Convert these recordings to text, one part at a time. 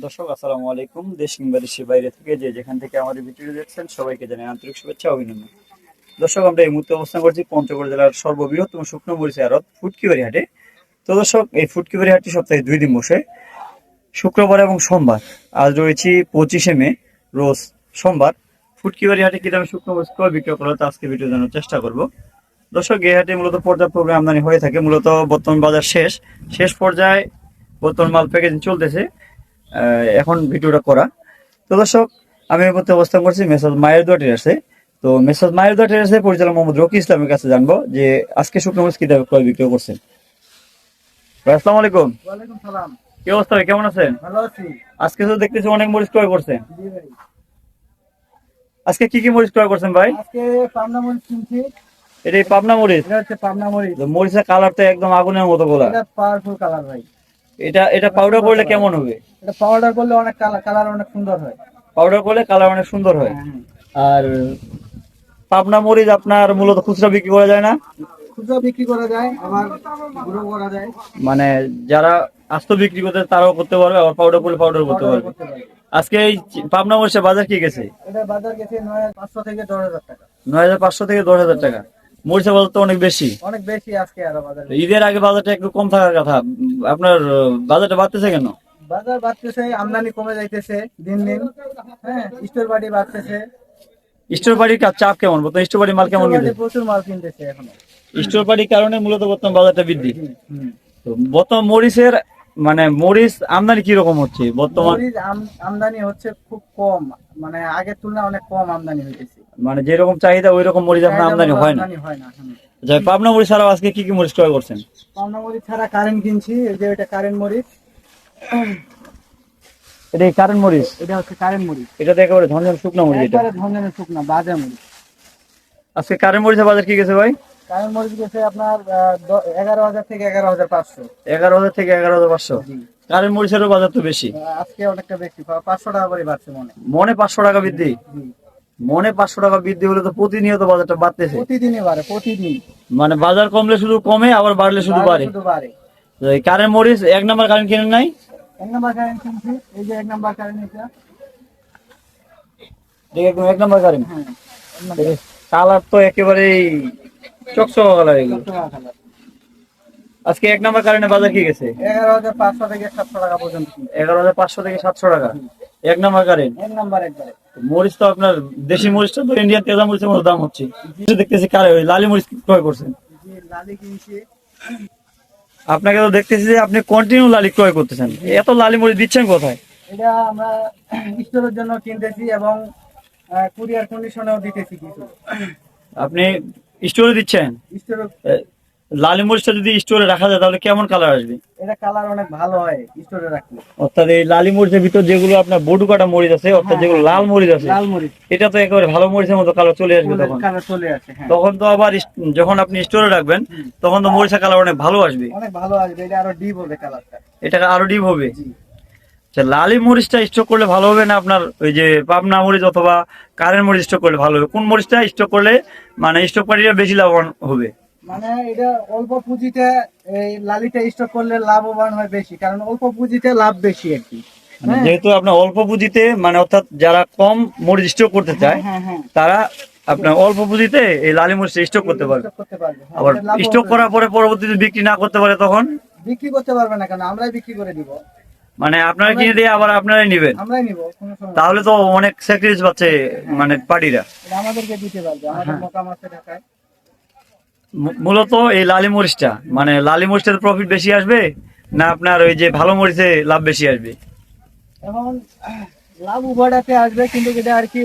দর্শক আসসালামু আলাইকুম। দেশ কিংবা দেশের বাইরে থেকে যে যেখান থেকে আমাদের ভিডিও দেখছেন সবাইকে জানাই আন্তরিক শুভেচ্ছা ও অভিনন্দন। দর্শক, আমরা এই মুহূর্তে অবস্থান করছি পঞ্চগড় জেলার সর্ববৃহত্তম শুকনো মরিচের আড়ত ফুটকিবাড়ি হাটে। তো দর্শক, এই ফুটকিবাড়ি হাটটি সপ্তাহে 2 দিন বসে, শুক্রবার এবং সোমবার। আজ রয়েছি 25শে মে, রোজ সোমবার। ফুটকিবাড়ি হাটে কি দামে শুকনো মরিচ ক্রয় বিক্রয় করা হতো আজকে ভিডিও জানার চেষ্টা করব। দর্শক, এই হাটে মূলত পর্যাপ্ত পরিমাণে আমদানি হয়ে থাকে। মূলত বর্তমান বাজার শেষ পর্যায়ে বর্তমান মাল প্যাকেজিং চলতেছে। এখন ভিডিওটা করা। তো দর্শক, আমি এই মুহূর্তে অবস্থান করছি মেসাজ মায়ের দোয়া টেরাসে। তো মেসাজ মায়ের দোয়া টেরাসে পরিচালক মোহাম্মদ রকি ইসলামের কাছে জানবো যে আজকে শুকনো মরিচ কি দামে ক্রয় বিক্রয় করছেন। ভাই, আসসালামু আলাইকুম। ওয়ালাইকুম সালাম। কি অবস্থা ভাই, কেমন আছেন? ভালো আছি। আজকে তো দেখতেছি অনেক মরিচ ক্রয় করছেন। জি ভাই। আজকে কি কি মরিচ ক্রয় করছেন ভাই? আজকে পাবনা মরিচ কিনছি। এটা এই পাবনা মরিচ? এটা হচ্ছে পাবনা মরিচ। তো মরিচের কালার তো একদম আগুনের মতো গোলা। এটা পাওয়ারফুল কালার ভাই। এটা পাউডার করলে কেমন হবে? এটা পাউডার করলে অনেক কালার অনেক সুন্দর হয়। পাউডার করলে কালার অনেক সুন্দর হয়। হ্যাঁ। আর পাবনা মরিচ আপনার মূলত খুচরা বিক্রি করা যায় না? খুচরা বিক্রি করা যায়, আবার গুঁড়ো করা যায়। মানে যারা আস্ত বিক্রি করতে তারাও করতে পারবে, আবার পাউডার করলে পাউডার করতে পাউডার পারবে। করতে পারে। আজকে এই পাবনা মরিচের বাজার কি গেছে? এটা বাজার গেছে 9,500 থেকে 10,000 টাকা। 9,500 থেকে 10,000 টাকা। মরিচের বাজার তো অনেক বেশি। অনেক বেশি আজকে আরো বাজার। ঈদের আগে বাজারটা একটু কম থাকার কথা, আপনার বাজারটা বাড়তেছে কেন? বাজার বাড়তেছে, আমদানি কমে যাইতেছে দিন দিন। হ্যাঁ, স্টোর বাড়ি বাড়তেছে। স্টোর বাড়ির চাপ কেমন? বর্তমানে স্টোর বাড়ির মাল কেমন স্টোর বাড়ি কিনতে? প্রচুর মাল কিনতেছে এখনো। স্টোর বাড়ির কারণে মূলত বর্তমান বাজারটা বৃদ্ধি। হুম। তো বর্তমান মরিচের মানে মরিচ আমদানি কি রকম হচ্ছে বর্তমান? মরিচ আমদানি হচ্ছে খুব কম, মানে আগের তুলনায় অনেক কম আমদানি হইতেছে। মানে যেরকম চাহিদা ওই রকম মরিচ আপনার আমদানি হয় না। যাই, পাবনা মরিচ ছাড়াও আজকে কি কি মরিচ ক্রয় করছেন? পাবনা মরিচ ছাড়া কারেন্ট কিনছি, এই যে এটা কারেন্ট মরিচ। এটা কারেন্ট মরিচ? এটা হচ্ছে কারেন্ট মরিচ। এটা তো একেবারে ঝনঝন শুকনো মরিচ। এটা একবারে ধনের শুকনা বাজে মরিচ। আজকে কারেন্ট মরিচের বাজার কি গেছে ভাই? কারেন্ট মরিচ গেছে আপনার 11,000 থেকে 11,500। 11,000 থেকে 11,500। জি। কারেন্ট মরিচেরও বাজার তো বেশি। আজকে অনেকটা বেশি, 500 টাকা করে বাড়ছে মনে 500 টাকা বৃদ্ধি? জি। মনে 500 টাকা বৃদ্ধি হলে তো প্রতিনিয়ত বাজারটা বাড়তেছে। প্রতিদিনই বাড়ে, প্রতিদিন। মানে বাজার কমলে শুধু কমে, আবার বাড়লে শুধু বাড়ে। শুধু বাড়ে। তো এই কারেন্ট মরিচ 1 নাম্বার কারেন্ট কিনেন নাই? এক নাম্বার কারেন্ট কিনছি, এই যে 1 নাম্বার কারেন্ট এটা। একদম 1 নাম্বার কারেন্ট। হ্যাঁ, 1 নাম্বার। কালার তো একেবারেই চকচকা কালার এগুলো। 700 টাকা কালার। আজকে 1 নাম্বার কারেন্টের বাজার কি গেছে? 11,500 থেকে 700 টাকা পর্যন্ত কিনছি। 11,500 থেকে 700 টাকা 1 নাম্বার কারেন্ট। 1 নাম্বার একবারে। মরিচ তো আপনার দেশি মরিচটা তো ইন্ডিয়ান তেজা মরিচের মতো দাম হচ্ছে। দেখতেছি কারে ওই লালি মরিচ ক্রয় করছেন। জি, লালি কিনছি। আপনাকে তো দেখতেছি যে আপনি কন্টিনিউ লালি ক্রয় করতেছেন। এত লালি মরিচ দিচ্ছেন কোথায়? এটা আমরা স্টোরের জন্য কিনতেছি এবং কুরিয়ার কন্ডিশনেও দিতেছি কিছু। আপনি স্টোরে দিচ্ছেন? স্টোরে এ, লালি মরিচটা যদি স্টোরে রাখা যায় তাহলে কেমন কালার আসবে? এটা কালার অনেক ভালো হয় স্টোরে রাখলে। অর্থাৎ এই লালি মরিচের ভিতর যেগুলো আপনার বডু কাটা মরিচ আছে, অর্থাৎ যেগুলো লাল মরিচ আছে, লাল মরিচ এটা তো একেবারে ভালো মরিচের মতো কালার চলে আসবে তখন। কালার চলে আসে। হ্যাঁ, তখন তো আবার যখন আপনি স্টোরে রাখবেন তখন তো মরিচের কালার অনেক ভালো আসবে। অনেক ভালো আসবে, এটা আরো ডিপ হবে কালারটা। এটা আরো ডিপ হবে। জি। আচ্ছা, লালি মরিচটা স্টক করলে ভালো হবে না আপনার ওই যে পাবনা মরিচ অথবা কারেন্ট মরিচ স্টক করলে ভালো হবে? কোন মরিচটা স্টক করলে মানে স্টক পার্টিটা বেশি লাভবান হবে? মানে এটা অল্প পুঁজিতে এই লালিটা স্টক করলে লাভবান হয় বেশি, কারণ অল্প পুঁজিতে লাভ বেশি আর কি। মানে যেহেতু আপনার অল্প পুঁজিতে, মানে অর্থাৎ যারা কম মরিচ স্টক করতে চায় হ্যাঁ, হ্যাঁ। তারা আপনার অল্প পুঁজিতে এই লালি মরিচ স্টক করতে পারবে। স্টক করতে পারবে। হ্যাঁ, আবার এটা লাভও স্টক হবে। করার পরে পরবর্তীতে বিক্রি না করতে পারে তখন? বিক্রি করতে পারবে না, কেন আমরাই বিক্রি করে দিব। মানে আপনারা কিনে দিয়ে আবার আপনারাই নেবেন? আমরাই নিব, কোনো সমস্যা নেই। তাহলে তো অনেক স্যাক্রিফাইস পাচ্ছে মানে পার্টিরা। এটা আমাদেরকে দিতে পারবে, আমাদের মকাম আছে ঢাকায়। মূলত এই লালি মরিচটা, মানে লালি মরিচটাতে প্রফিট বেশি আসবে না আপনার ওই যে ভালো মরিচে লাভ বেশি আসবে? এখন লাভ উভয়টাতে আসবে, কিন্তু এটা আর কি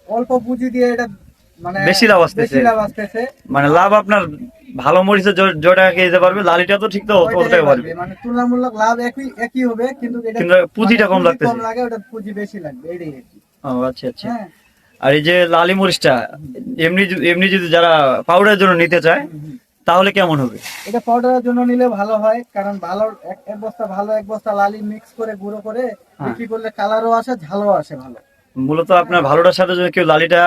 অল্প পুঁজি দিয়ে এটা মানে বেশি লাভ আসতেছে। বেশি লাভ আসতেছে। মানে লাভ আপনার ভালো মরিচে যে টাকা যেতে পারবে, লালিটা তো ঠিক তো অত ওইটাই টাকা পারবে। মানে তুলনামূলক লাভ একই একই হবে, কিন্তু এটা কিন্তু পুঁজিটা মানে কম পুঁজি লাগতেছে। কম লাগে, ওটা পুঁজি বেশি লাগবে, এটাই আর কি। ও আচ্ছা আচ্ছা। হ্যাঁ। আর এই যে লালি মরিচটা এমনি এমনি যদি যারা পাউডারের জন্য নিতে চায় তাহলে কেমন হবে? এটা পাউডারের জন্য নিলে ভালো হয়, কারণ ভালো এক বস্তা ভালো এক বস্তা লালি মিক্স করে গুঁড়ো করে বিক্রি করলে কালারও আসে, ঝালও আসে ভালো। মূলত আপনার ভালোটার সাথে যদি কেউ লালিটা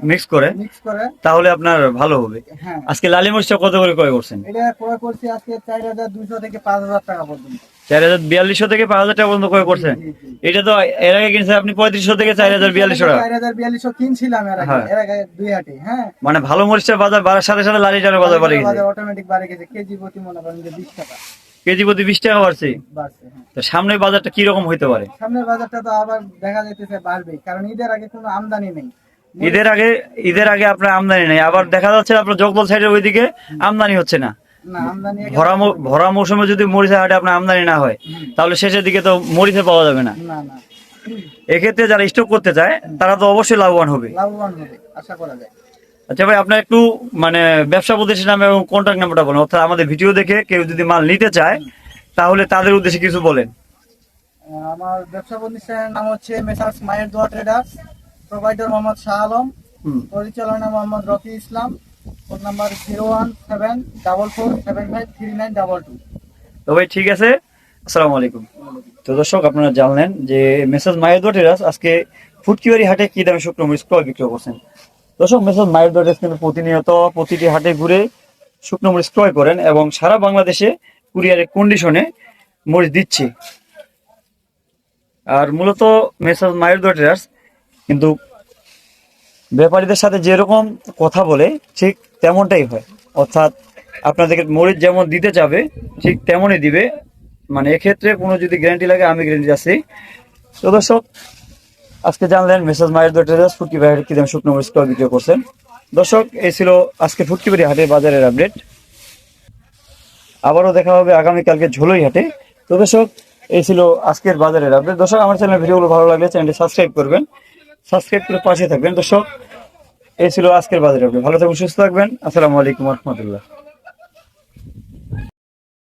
মিক্স করে মিক্স করে। তাহলে আপনার ভালো হবে। হ্যাঁ, আজকে লালি মরিচটা কত করে ক্রয় করছেন? এটা ক্রয় করছি আজকে 4200 থেকে 5000 টাকা পর্যন্ত। 4200 থেকে 5000 টাকা পর্যন্ত ক্রয় করছেন। জি, জি। এটা তো এর আগে কিনছেন আপনি 3500 থেকে 4200 টাকা। 4200 কিনছিলাম হ্যাঁ। এর আগে দুই হাটে। হ্যাঁ, মানে ভালো মরিচের বাজার বাড়ার সাথে সাথে লালিটার বাজার বাড়ে গেছে। অটোমেটিক বাড়ে গেছে, কেজি প্রতি মনে করেন যে 20 টাকা কেজি প্রতি 20 টাকা বাড়ছে। বাড়ছে। হ্যাঁ, তো সামনের বাজারটা কি রকম হইতে পারে? সামনের বাজারটা তো আবার দেখা যাইতেছে বাড়বে, কারণ ঈদের আগে কোনো আমদানি নেই। ঈদের আগে আপনার আমদানি নেই, আবার দেখা যাচ্ছে আপনার জগদল সাইডের ওইদিকে আমদানি হচ্ছে না। না, আমদানি ভরা মৌসুমে যদি মরিচের হাটে আপনার আমদানি না হয় তাহলে শেষের দিকে তো মরিচে পাওয়া যাবে না। না, না, এক্ষেত্রে যারা স্টক করতে চায় তারা তো অবশ্যই লাভবান হবে। লাভবান হবে আশা করা যায়। আচ্ছা ভাই, আপনার একটু মানে ব্যবসা প্রতিষ্ঠান নাম এবং কন্ট্যাক্ট নাম্বারটা বলেন, অর্থাৎ আমাদের ভিডিও দেখে কেউ যদি মাল নিতে চায় তাহলে তাদের উদ্দেশ্যে কিছু বলেন। আমার ব্যবসা প্রতিষ্ঠানের নাম হচ্ছে মেসার্স মায়ের দোয়া ট্রেডার্স, প্রোভাইডার মোহাম্মদ শাহ আলম, পরিচালনা মোহাম্মদ রফি ইসলাম, ফোন নাম্বার 01744753922। তো ভাই ঠিক আছে, আসসালামু আলাইকুম। তো দর্শক, আপনারা জানলেন যে মেসার্স মায়ের দোয়া ট্রেডার্স আজকে ফুটকিবাড়ি হাটে কি দামে শুকনো মরিচ ক্রয় বিক্রয় করছেন। দর্শক, মেসার্স মায়ের দোয়া ট্রেডার্স কিন্তু প্রতিনিয়ত প্রতিটি হাটে ঘুরে শুকনো মরিচ ক্রয় করেন এবং সারা বাংলাদেশে কুরিয়ারের কন্ডিশনে মরিচ দিচ্ছে। আর মূলত মেসার্স মায়ের দোয়া ট্রেডার্স কিন্তু ব্যাপারীদের সাথে যেরকম কথা বলে ঠিক তেমনটাই হয়, অর্থাৎ আপনাদেরকে মরিচ যেমন দিতে চাবে ঠিক তেমনই দিবে। মানে এক্ষেত্রে কোনো যদি গ্যারান্টি লাগে আমি গ্যারান্টি আছি। তো দর্শক, আজকে জানলেন মেসার্স মায়ের দোয়া ট্রেডার্স ফুটকিবাড়ি হাটে কি দামে শুকনো মরিচ ক্রয় বিক্রয় করছেন। দর্শক, এই ছিল আজকে ফুটকিবাড়ি হাটের বাজারের আপডেট। আবারও দেখা হবে আগামীকালকে ঝোলই হাটে। তো দর্শক, এই ছিল আজকের বাজারের আপডেট। দর্শক, আমার চ্যানেলের ভিডিওগুলো ভালো লাগলে চ্যানেলটি সাবস্ক্রাইব করবেন, সাবস্ক্রাইব করে পাশে থাকবেন। দর্শক, এই ছিল আজকের বাজারের আপডেট। ভালো থাকবেন, সুস্থ থাকবেন। আসসালামু আলাইকুম রহমতুল্লাহ।